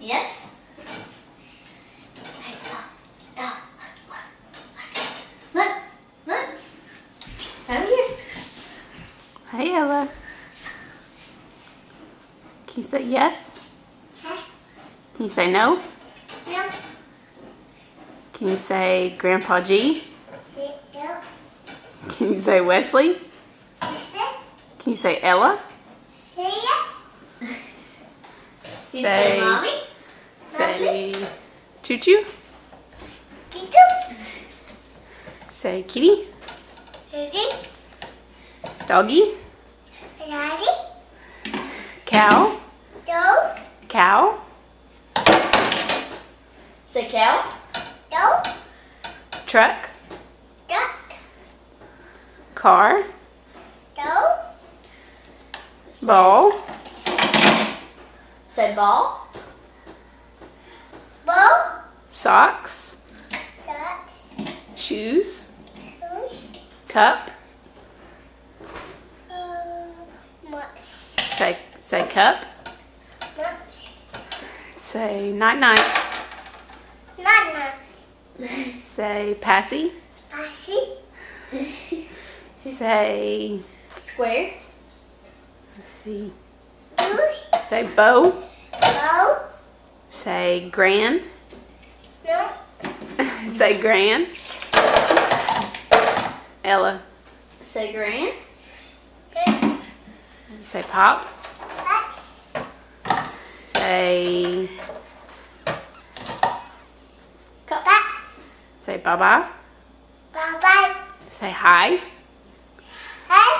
Yes. Look. Look. Over here. Hey, Ella. Can you say yes? Can you say no? No. Can you say Grandpa G? No. Can you say Wesley? Can you say Ella? You say mommy? Say Choo Choo? Kitty. Say Kitty? Kitty. Doggy? Daddy. Cow? Dog. Cow? Say cow. Dog. Truck? Duck. Car? Dog. Ball? Say ball. Ball. Socks? Ducks. Shoes? Shoes. Cup? Much. Say cup? Much. Say night night. Nana. Say passy. Passy. Say, Square. let's see. Goose. Say bow. Bow. Say grand. No. Say grand. Ella. Say grand. Say pops. That's. Say Cup. say bye bye. Bye-bye. Say hi. Hey.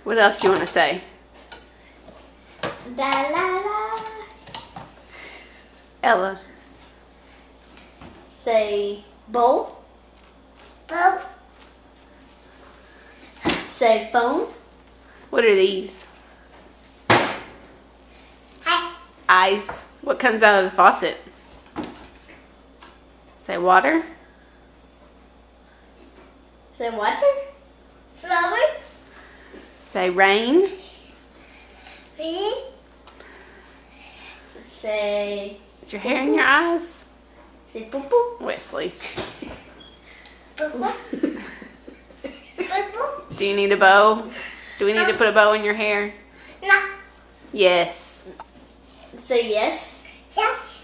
What else do you want to say? Da la la. Ella. Say bowl. Bowl. Say phone. What are these? Hi. Eyes. What comes out of the faucet? Say water. Say water. Flower. Say rain. Feed. Say. Is your hair in your eyes? Say poo poo. Wesley. Poo poo. Do you need a bow? Do we need to put a bow in your hair? No. Yes. Say yes. Yes.